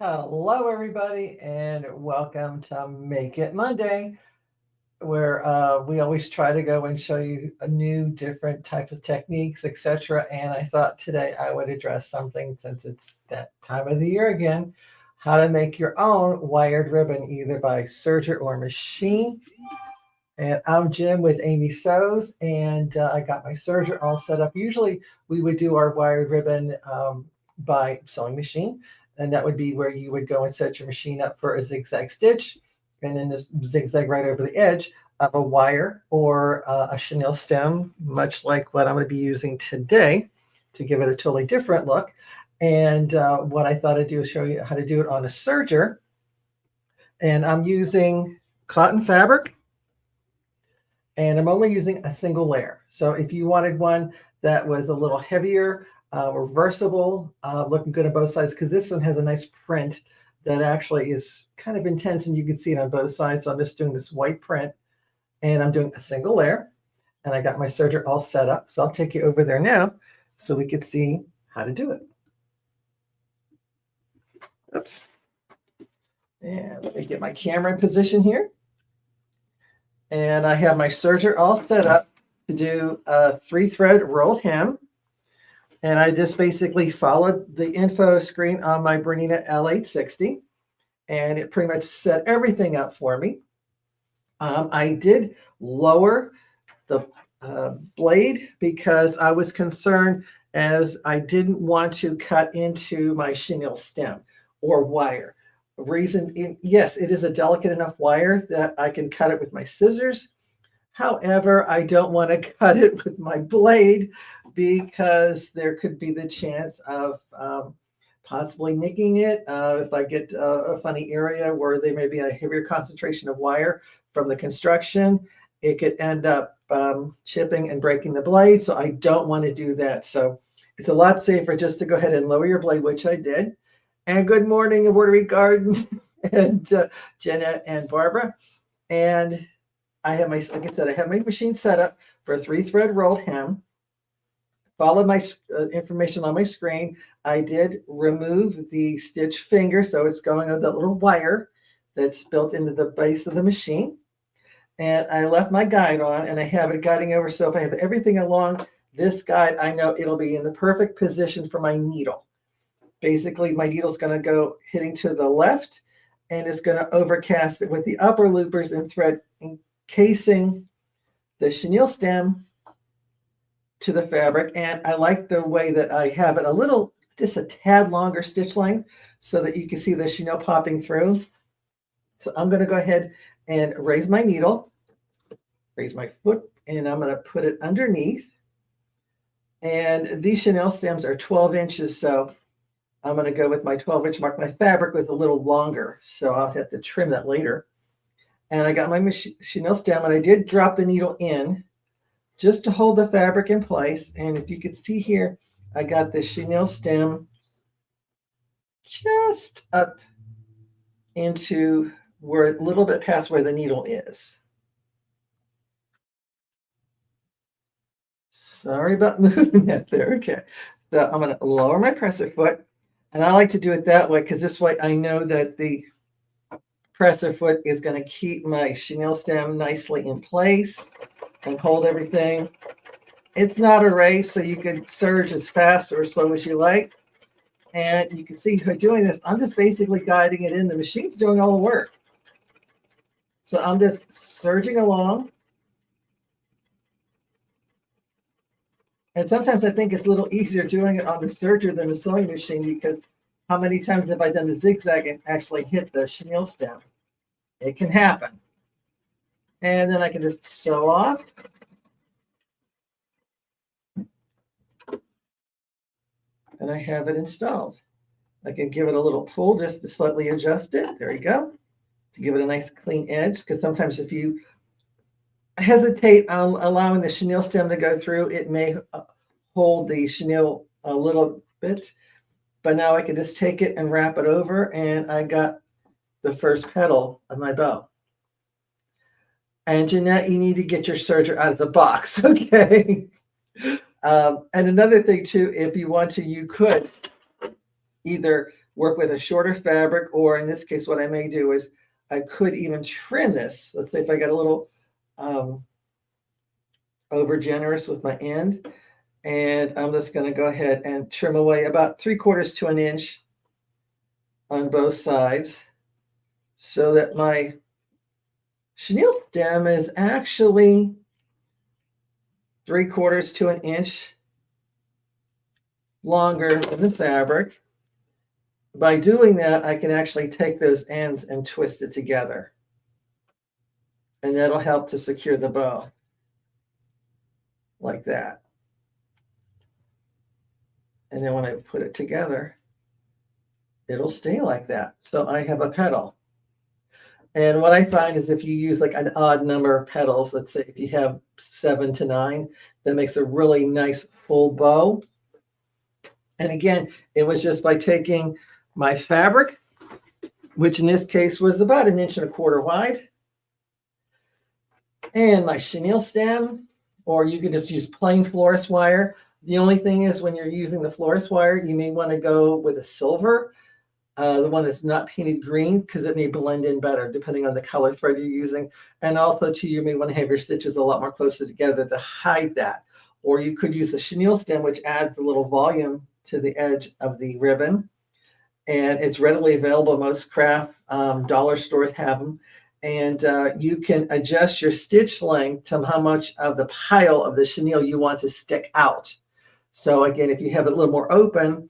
Hello, everybody, and welcome to Make It Monday, where we always try to go and show you a new, different type of techniques, etc. And I thought today I would address something since it's that time of the year again, how to make your own wired ribbon, either by serger or machine. And I'm Jim with Amy Sews, and I got my serger all set up. Usually we would do our wired ribbon by sewing machine, and that would be where you would go and set your machine up for a zigzag stitch, and then just zigzag right over the edge of a wire or a chenille stem, much like what I'm going to be using today to give it a totally different look. And what I thought I'd do is show you how to do it on a serger. And I'm using cotton fabric, and I'm only using a single layer. So if you wanted one that was a little heavier, reversible, looking good on both sides, because this one has a nice print that actually is kind of intense, and you can see it on both sides. So I'm just doing this white print, and I'm doing a single layer, and I got my serger all set up. So I'll take you over there now so we could see how to do it. Oops. And let me get my camera in position here. And I have my serger all set up to do a 3-thread rolled hem. And I just basically followed the info screen on my Bernina L860. And it pretty much set everything up for me. I did lower the blade because I was concerned, as I didn't want to cut into my chenille stem or wire. Yes, it is a delicate enough wire that I can cut it with my scissors. However, I don't want to cut it with my blade because there could be the chance of possibly nicking it. If I get a funny area where there may be a heavier concentration of wire from the construction, it could end up chipping and breaking the blade. So I don't want to do that. So it's a lot safer just to go ahead and lower your blade, which I did. And good morning, Embroidery Garden, and Jeanette and Barbara. And I have like I said, I have my machine set up for a 3-thread rolled hem. Follow my information on my screen. I did remove the stitch finger, so it's going on that little wire that's built into the base of the machine. And I left my guide on, and I have it guiding over. So if I have everything along this guide, I know it'll be in the perfect position for my needle. Basically, my needle's going to go hitting to the left, and it's going to overcast it with the upper loopers and thread encasing the chenille stem to the fabric. And I like the way that I have it just a tad longer stitch length so that you can see the chenille popping through. So I'm going to go ahead and raise my needle, raise my foot, and I'm going to put it underneath. And these chenille stems are 12 inches, so I'm going to go with my 12-inch mark. My fabric was a little longer, so I'll have to trim that later. And I got my chenille stem, and I did drop the needle in just to hold the fabric in place. And if you can see here, I got the chenille stem just up into where a little bit past where the needle is. Sorry about moving that there. Okay. So I'm going to lower my presser foot. And I like to do it that way because this way I know that the presser foot is going to keep my chenille stem nicely in place and hold everything. It's not a race, so you can serge as fast or as slow as you like. And you can see by doing this, I'm just basically guiding it in. The machine's doing all the work. So I'm just serging along. And sometimes I think it's a little easier doing it on the serger than the sewing machine, because how many times have I done the zigzag and actually hit the chenille stem? It can happen. And then I can just sew off. And I have it installed. I can give it a little pull just to slightly adjust it. There you go. To give it a nice clean edge, because sometimes if you hesitate on allowing the chenille stem to go through, it may hold the chenille a little bit. But now I can just take it and wrap it over, and I got the first petal of my bow. And Jeanette, you need to get your serger out of the box, okay? And another thing too, if you want to, you could either work with a shorter fabric, or in this case, what I may do is I could even trim this. Let's say if I got a little over generous with my end, and I'm just going to go ahead and trim away about 3/4 to an inch on both sides, so that my chenille stem is actually 3/4 to an inch longer than the fabric. By doing that, I can actually take those ends and twist it together. And that'll help to secure the bow like that. And then when I put it together, it'll stay like that. So I have a petal. And what I find is if you use like an odd number of petals, let's say if you have 7 to 9, that makes a really nice full bow. And again, it was just by taking my fabric, which in this case was about 1.25 inches wide, and my chenille stem, or you can just use plain florist wire. The only thing is when you're using the florist wire, you may want to go with a silver, the one that's not painted green, because it may blend in better depending on the color thread you're using. And also too, you may want to have your stitches a lot more closer together to hide that. Or you could use a chenille stem, which adds a little volume to the edge of the ribbon. And it's readily available. Most craft dollar stores have them. And you can adjust your stitch length to how much of the pile of the chenille you want to stick out. So again, if you have it a little more open,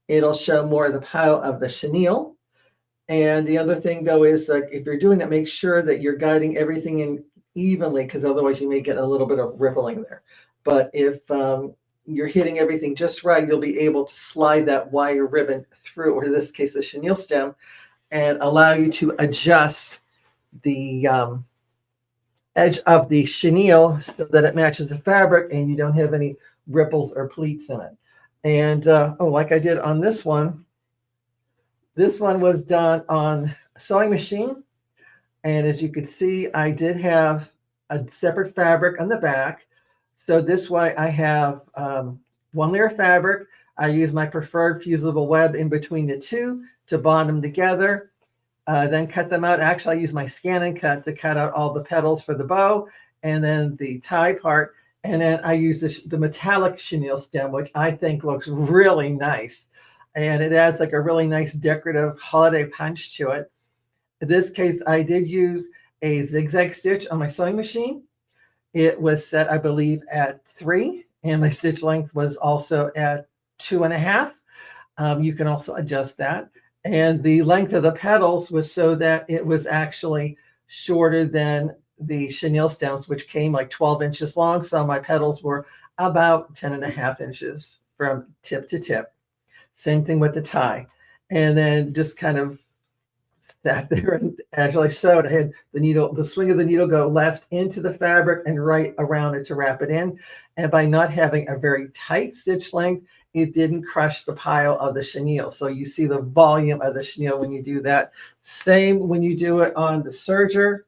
it'll show more of the pile of the chenille. And the other thing though is that if you're doing that, make sure that you're guiding everything in evenly, because otherwise you may get a little bit of rippling there. But if you're hitting everything just right, you'll be able to slide that wire ribbon through, or in this case, the chenille stem, and allow you to adjust the edge of the chenille so that it matches the fabric and you don't have any ripples or pleats in it. And like I did on this one was done on a sewing machine. And as you can see, I did have a separate fabric on the back. So this way I have 1 layer of fabric. I use my preferred fusible web in between the two to bond them together, then cut them out. Actually, I use my scan and cut to cut out all the petals for the bow and then the tie part. And then I use the metallic chenille stem, which I think looks really nice. And it adds like a really nice decorative holiday punch to it. In this case, I did use a zigzag stitch on my sewing machine. It was set, I believe, at 3, and my stitch length was also at 2.5. You can also adjust that. And the length of the petals was so that it was actually shorter than the chenille stems, which came like 12 inches long. So my petals were about 10.5 inches from tip to tip. Same thing with the tie. And then just kind of sat there and actually sewed. I had the swing of the needle go left into the fabric and right around it to wrap it in. And by not having a very tight stitch length, it didn't crush the pile of the chenille. So you see the volume of the chenille when you do that. Same when you do it on the serger.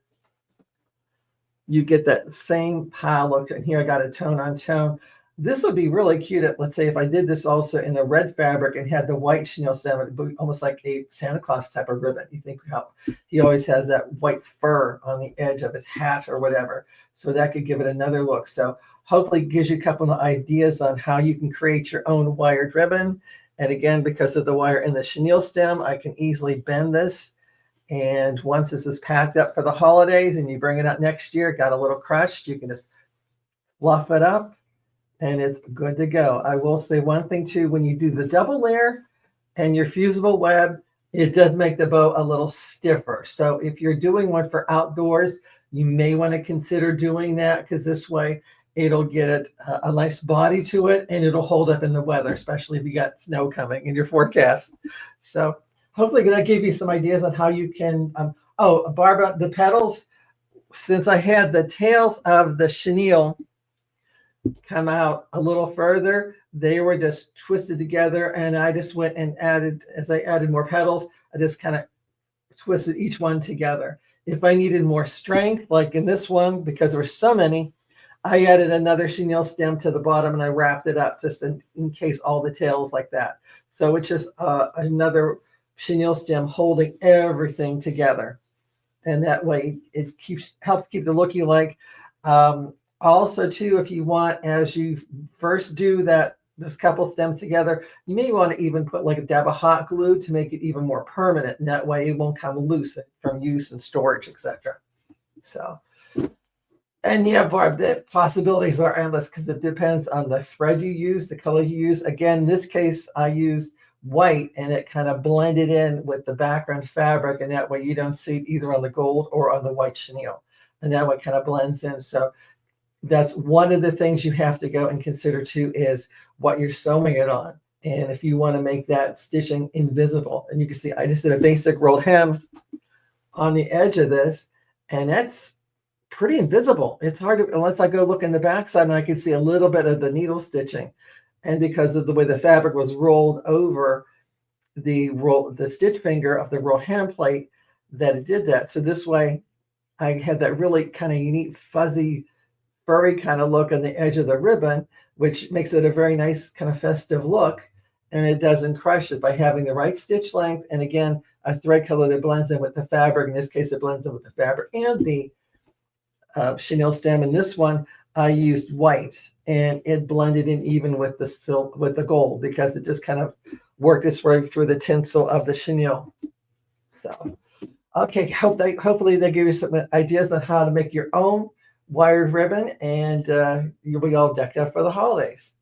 You get that same pile. Look, and here I got a tone on tone. This would be really cute. Let's say if I did this also in a red fabric and had the white chenille stem, it would be almost like a Santa Claus type of ribbon. You think how he always has that white fur on the edge of his hat or whatever. So that could give it another look. So hopefully it gives you a couple of ideas on how you can create your own wired ribbon. And again, because of the wire in the chenille stem, I can easily bend this. And once this is packed up for the holidays and you bring it out next year, it got a little crushed, you can just fluff it up and it's good to go. I will say one thing too, when you do the double layer and your fusible web, it does make the bow a little stiffer. So if you're doing one for outdoors, you may want to consider doing that, because this way it'll get a nice body to it and it'll hold up in the weather, especially if you got snow coming in your forecast. So hopefully that gave you some ideas on how you can, Barbara, the petals, since I had the tails of the chenille come out a little further, they were just twisted together, and I just went and added, as I added more petals, I just kind of twisted each one together. If I needed more strength, like in this one, because there were so many, I added another chenille stem to the bottom and I wrapped it up just in case all the tails like that. So it's just another chenille stem holding everything together. And that way it helps keep the look you like. Also too, if you want, as you first do those couple stems together, you may want to even put like a dab of hot glue to make it even more permanent. And that way it won't come loose from use and storage, etc. So, and yeah, Barb, the possibilities are endless because it depends on the thread you use, the color you use. Again, in this case, I used white and it kind of blended in with the background fabric, and that way you don't see it either on the gold or on the white chenille, and that way it kind of blends in. So that's one of the things you have to go and consider too, is what you're sewing it on. And if you want to make that stitching invisible, and you can see I just did a basic rolled hem on the edge of this, and that's pretty invisible. It's hard to, unless I go look in the backside and I can see a little bit of the needle stitching. And because of the way the fabric was rolled over the stitch finger of the rolled hem plate, that it did that. So this way I had that really kind of unique fuzzy furry kind of look on the edge of the ribbon, which makes it a very nice kind of festive look. And it doesn't crush it by having the right stitch length. And again, a thread color that blends in with the fabric. In this case, it blends in with the fabric and the chenille stem. In this one, I used white, and it blended in even with the silk, with the gold, because it just kind of worked its way through the tinsel of the chenille. So, okay, hopefully they give you some ideas on how to make your own wired ribbon, and you'll be all decked out for the holidays.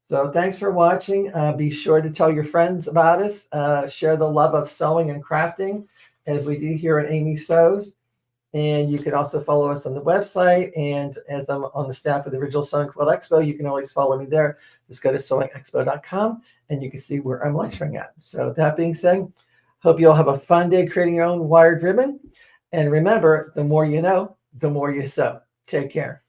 So thanks for watching. Be sure to tell your friends about us. Share the love of sewing and crafting as we do here at Amy Sews. And you can also follow us on the website. And as I'm on the staff of the Original Sewing Quilt Expo, you can always follow me there. Just go to sewingexpo.com and you can see where I'm lecturing at. So that being said, hope you all have a fun day creating your own wired ribbon. And remember, the more you know, the more you sew. Take care.